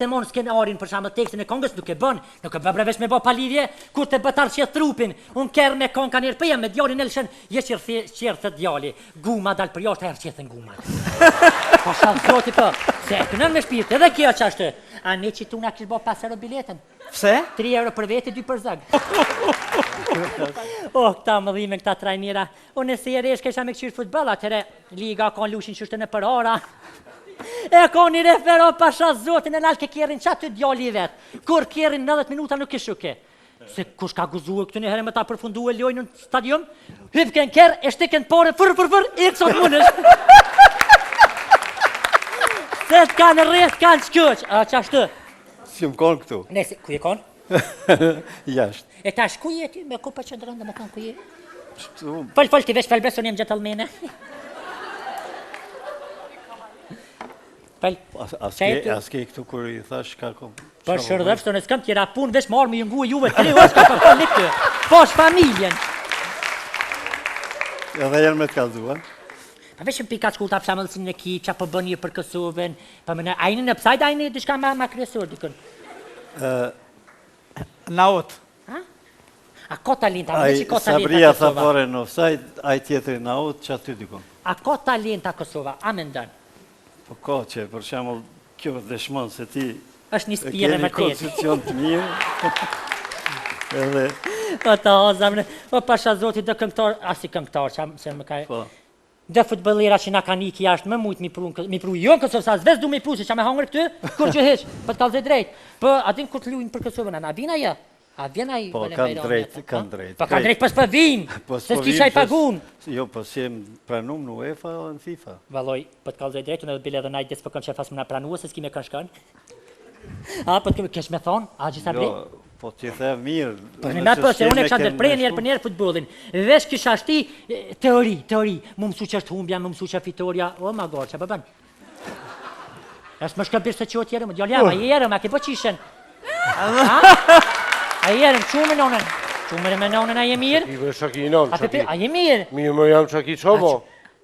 Mon skenarin për shembull tekstin e këngës nuk e bën vesh me bë palidhje kur të bëtar që trupin un kerr me këngë kanë rpia me djalin Elshën je qirthë djali guma dal për jashtë herë qetën guma po sa zoti po se kënë me shpirt edhe kjo ç'ashtu a ne që tu na kish bë 5 euro biletën pse 3 euro për vete 2 për zog këta mëdhime këta trajnera unë se rresh kisha me këshir futboll atëre liga ka lushin çështën e për ora e ka një refero pasha zotin e nalke kjerin qatë të djali vetë. Kur kjerin 90 minuta nuk ishu ke. Se kush ka guzuë këtë një herë me ta përfundu e lojnë në stadium, hypken kjerë, e shtiken pare, fër, e kësot munësh. Se të kanë rreth, kanë qëq, a qashtë? Si më konë këtu. Nese, ku je konë? Jashtë. E tash, ku je ti? Me ku për që ndërën dhe më konë ku je? Fol, ti vesh felbeson jem gjetëllmene. Aske këtu kur i thash ka kom... Për shërdhëfës në s'kam tjera pun vesh marrë me jëngu e juve të rejë, s'ka për një këtë, posh familjen. Edhe janë me të kalzuan? Pa veshëm pika shkullta për shamëllësin në ki, qa për bën një për Kosovën, pa më në ajnë në pësajt, ajnë dishka ma kryesur dikën. Naot. A ko talent, a më dhe që ko talent a Kosova? Sabria tha fore në offside, aj tjetëri naot, që aty dikon. A ko talent a Kosova, a me ndonë? Po ko që, për shemull, kjo dëshmon se ti është një spire me keni kondicion të mirë. Edhe... O të ozam, o pasha zotit dhe këngtar, asi këngtar, që më ka... Dhe futbolera që na ka niki jashtë më mujtë mi pru jo në Kosovë, sa zves du mi pru, se që me hangër këty, kur që heq, për të kalze drejt. Po, adin kur të lujnë për Kosovën, a vina ja? A vjen ai po kanë drejt. Po kanë drejt pas për vin. Se s'kisha i pagun. Jo, po si jem pranum në UEFA o në FIFA. Valoj, po të kalzoj drejtun edhe bile edhe najt des po kanë qefas më na pranua se s'ki me kanë shkon. A, po të kesh me thonë, a gjitha ble? Jo, po t'je the mirë. Po në po se unë e kisha ndërprej njerë për njerë futbolin. Vesh kisha shti teori. Mu mësu që është humbja, mu mësu që fitoria. O, ma gorë, që përbën? Është më shkëbirë se që o tjere, më djallja, ma jere, ma ke po qishen. A jerëm, qumë nonën? Qumë me nonën a je mirë? I vë shaki nonë, qaki. A je mirë? Mirë më jam qaki qobo.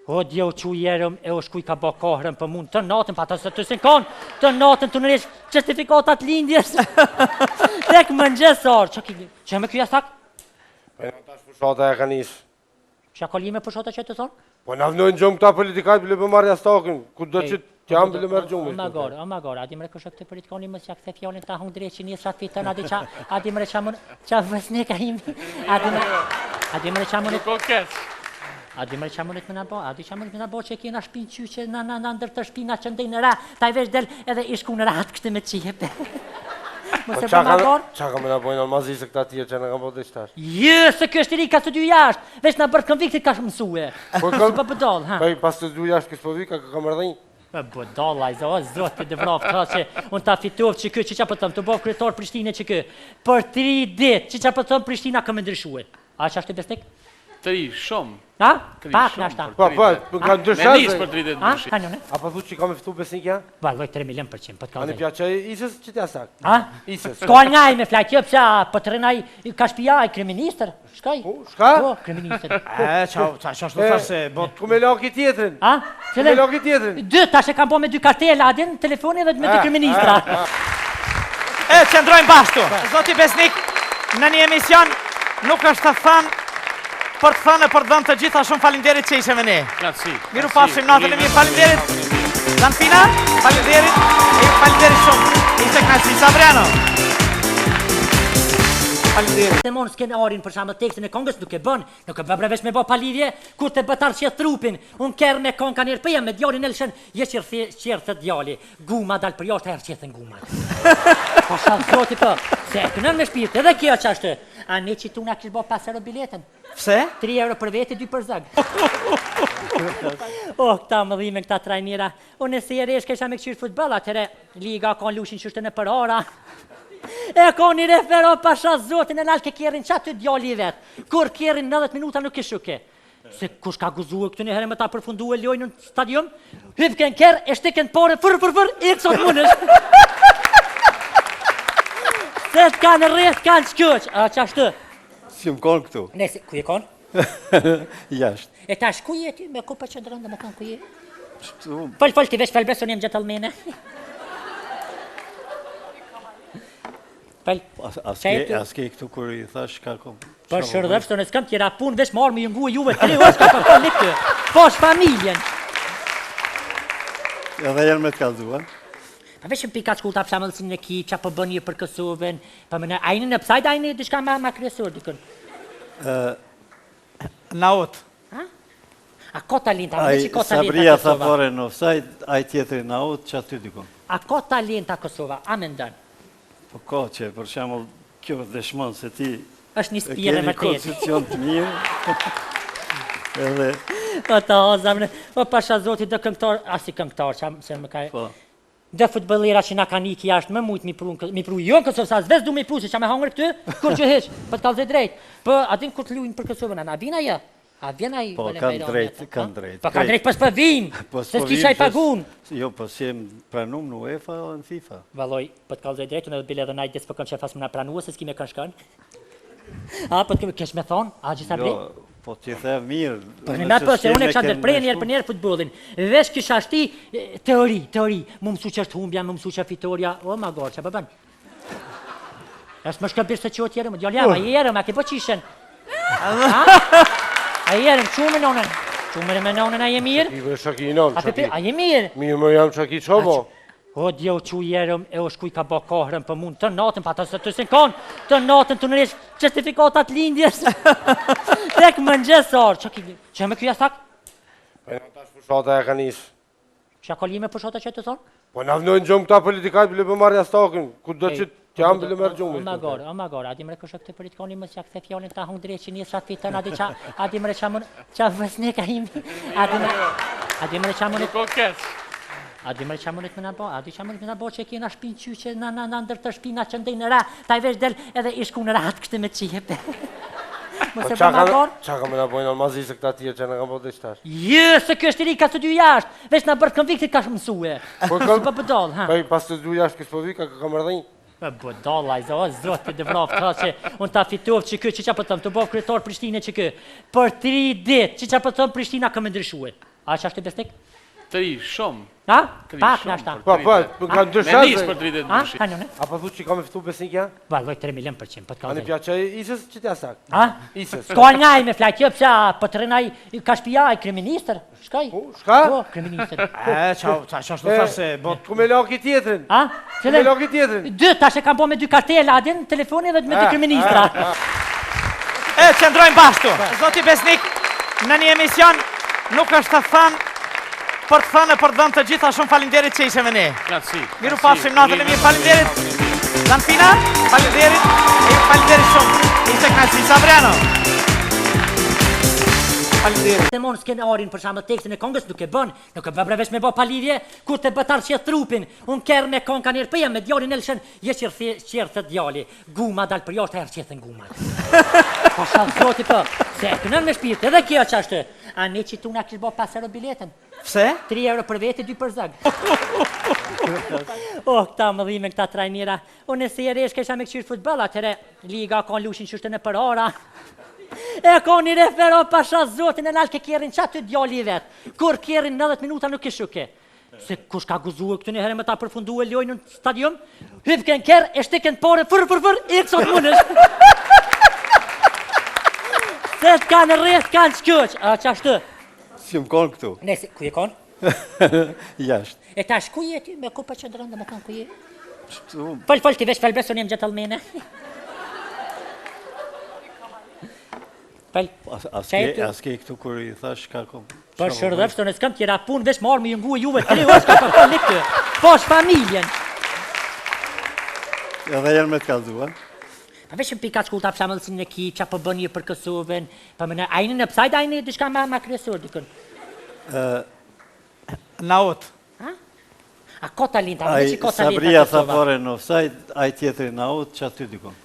O, djo që jerëm e o shkuj ka bo kohrën për mund të natën, pa të se konë, të natën të nëresh certifikatat lindjes. Tek më njësar, që me kja sak? Po në tash pushata e ka nisë. Që ka li me pushata që të thonë? Po në avnojnë gjëmë këta politikaj bile për marrja stakin, ku do që t'jam bile mërë gjumë. O ma gore, adi mre kështë këtë politikoni mësë që këthe fjallin ta hungdre që njësë shatë fitën, adi mre qa mën, qa vësne ka imi, adi mre qa mënit, adi mre qa mënit më në bo, adi qa mënit më në bo që kena shpinë që që në ndër të shpina që ndej në ra, ta i vesh del edhe ishku në ratë këtë me qipe. Po qa ka me në bojnë almazi se këta tjerë që në ka po dhe qëtash? Jë, se kjo është i ri ka studiu jashtë, vesh në bërë konviktit ka mësue. Po bëdol, ha? Po i pas studiu jashtë kësë po vika ka mërëdhenjë? Po bëdol, ajzo, zot për dëvraf, ka që unë ta fitov që kë, që qa pëtëm, të bëvë kryetar Prishtine që kë, për 3 dit, që qa pëtëm Prishtina ka me ndryshue. A që ashtë të bestek? 3, shumë. Ha? Pak në ashtë ta. Po, ka ndryshazë. Me nisë për 3 dit ndryshim. Ha, njone? A pa thu që ka me fëtu besnik ja? Valoj 3 milion %, për të A në kalzej. pja që isës që t'ja sak? Ha? Isës. Ska njaj me flaj, kjo pësa, për të rënaj, ka shpija i kriministër, shkaj? Shka? Po, kriministër. Qa është të thashe, bot... Ku me laki tjetrin? Ha? Ku me laki tjetrin? 2, tash e kam po me 2 kartela, adin në telefoni dhe me 2 kriministra. Qëndrojmë bashtu. Zoti Besnik, në një emision nuk është të thënë për të thënë e për të dhënë të gjitha shumë falinderit që ishe me ne. Miru pafshim natën e mirë, falinderit. Zanfina, falinderit, e falinderit shumë. Ishte knaqësi, Sabriano. Falinderit. Të mon skenarin për shambë tekstin e këngës nuk e bën vesh me bë palidhje, kur të bëtar që trupin, unë kerr me këngë kanë rpia me djalin Elshën, je qirthë djali, guma dal për jashtë herë qetën guma. Po sa zoti po, se kënë me shpirt edhe kjo ç'ashtu. A ne që tu na kish bë 5 euro biletën? Pse? 3 euro për vete, 2 për zog. Këta mëdhime, këta trajnera, unë se rresh kisha me këshir futboll atëre, liga ka lushin çështën e për ora. E ka një refero pasha zotin e nalke kjerin qatë të djali vetë. Kur kjerin 90 minuta nuk ishu ke. Se kush ka guzuë këtë një herë me ta përfundu e lojnë në stadium, hypken kjerë, e shtiken pare, fër, e kësot munësh. Se të kanë rreth, kanë qëq, a qashtë? Si më konë këtu. Nese, ku je konë? Jashtë. E tash, ku je ti? Me ku për qëndrën dhe me konë ku je? Fol, ti vesh felbeson jem gjetëllmene. Pel, Aske këtu kur I thash ka kom... Për shërdhëfsh të në s'kam tjera punë, vesh marrë me jëngu e juve 3 orë s'ka përkon një këtë. Po është familjen. Edhe janë me të kalzua. Pa vesh në pika shkullta për shamëllësin në ki, qa për bën një për Kosovën, pa më në ajnë në pësajt, ajnë në dishka ma kryesur, dikën. Naut. A ko talenta, a me që ko talenta Sabria Kosova? tha fare në offside, aj tjetëri në aut, që aty dikon. A ko talenta Kosova, a me ndën? Po ko që, për shemull, kjo dëshmon se ti... është një spire keni më tjetë. kondicion të mirë. Edhe... O ta ozam, o pasha zoti dhe këngtar, asi këngtar, që se më ka... Po. Dhe futbolera që na ka iki jashtë më mujtë mi pru jo në Kosovë, sa zves du mi pru, se që me hangër këty, kur që heq, për të kalze drejt. Po, atin kur të lujnë për Kosovën, a vina ja? A vjena I... Po, kanë drejt. Po, kanë drejt pës për vim, se s'kisha I pagun. Jo, po si jem pranum në UEFA o në FIFA. Valoj, për të kalze drejt, unë edhe bile dhe najt des për kanë që fas më na pranua, se s'ki me kanë shkën. A, për të kesh me thonë, a gjitha bre? Jo, po t'ju the mirë. Për në natë për se unë e kësha ndërprej njerë për njerë futbolin. Vesh kisha shti teori. Mu mësu që është humbja, mu mësu që fitoria. O, ma gorë, që përbën. Eshtë më shkëbirë se që o tjerë, më djallja, ma jere, ma ke po qishen. A jere, më qumë nonën. Qumë me nonën, a je mirë? I vë shaki non, shaki. A je mirë? Mirë më jam shaki qobo. O, djo që jerëm e o shkuj ka bo kohrën për mund të natën, pa të se kanë, të natën të nëresh certifikatat lindjes. Tek më njësar, që me kja sak? Po në tash pushata e ka njës. Që ka lime pushata që të thonë? Po në avnojnë gjumë këta politikajt bile për marrja stakin, ku do që t'jam bile mërë gjumë. O ma gore, adi mre kështë këtë politikoni më s'ja këthe fjallin ta hung drejt që njës shatë fitën, adi mre qa mën, qa vësne ka imi, adi mre qa mënit, adi mre qa mënit më në bo, adi qa mënit më në bo që e kena shpinë që që në ndër të shpina që ndej në ra, ta I vesh del edhe ishku në ratë kështë me qihepe. Po qa ka me në bojnë almazi se këta tjerë që në kam po të ishtash? Jë, se kjo është I ri ka studiu jashtë, veç në bërë konviktit ka mësue. Po bëdol, ha? Pa I pas të studiu jashtë kësë po vika, ka mërdhenjë? Bëdol, a I zotë të vraf, ka që unë ta fitov që kjo që qa pëtëm, të bovë kryetar Prishtine që kjo. Për 3 dit, që qa pëtëm Prishtina ka me ndryshue. A që ashtë të besnik? 3 shumë. Ha? Pak në ashta. Po, ka ndryshazë. Me nisë për 3 ditë ndryshim. Ha, njone? A pa thu që ka me fitu besnik ja? Valoj 3 milion%, për të A në kalzej. pja që isës që t'ja sak? Ha? Isës. Ska njaj me flajt, jo pësa, për të rënaj, ka shpija I kriministër. Shkaj? Shka? Po, kriministër. Qa është të thasë se... Ku me laki tjetrin? Ha? Ku me laki tjetrin? 2, tash e kam po me 2 kartela, adin, telefoni dhe me 2 kriministra. E, qëndrojmë bashtu. Zoti Besnik, në një emision nuk është të thënë për të thënë e për të dhënë të gjitha shumë falinderit që ishe me ne. Grazie. Miru pafshim natën e mirë, falinderit. Zanfina, falinderit. E falinderit shumë. Ishte knaqësi, Sabriano. Falinderit. Të monë s'ken arin për shamë tekstin e kongës nuk e bën, nuk e bëbrevesh me bo palidhje, kur të bëtar që trupin, unë kërë me kong ka njerë pëja me djalin Elshen, je qërë të djali, guma dal për jashtë, herë qëthën guma. Po shalë zoti për, se e kënën me shpirtë, edhe kjo që ashtë, a ne që tu nga kishë bo 5 euro biletën. Pse? 3 euro për vete, 2 për zëg. Këta më dhime, këta trajnira. Unë e se e resh kesha me këqyrë futbol, atëre liga ka lushin qështën e për ara. E ka një refero pasha zotin e nalë ke kjerin qatë të djali I vetë. Kur kjerin 90 minuta nuk e shuke. Se kush ka guzuë këtë një herë me ta përfundu e lojnë në stadium, hypken kjerë, e shtiken pore, fër, e kësot munësh. Se të kanë rreth, kanë qëq, a që ashtë? Si më konë këtu? Nese, ku je konë? Jashtë. E tash, ku je ty me kupa që ndronë dhe me kanë ku je? Fol, ti vesh falbeson jem gjetëllmene. Fol, Aske këtu kur I thash ka kom... për shërdhëfsh të në s'kam tjera punë, vesh marrë me jëngu e juve 3 orë s'ka përkon një këtë. Po është familjen. Edhe janë me të kalzua. Pa vesh në pika shkullta për shamëllësin në ki, qa për bën një për Kosovën, pa më në ajnë në pësajt, ajnë dishka ma kryesur, dikën. Naut. A ko talenta, a me që ko talenta Sabria tha Kosova? fare në offside, aj tjetëri në aut, që aty dikon.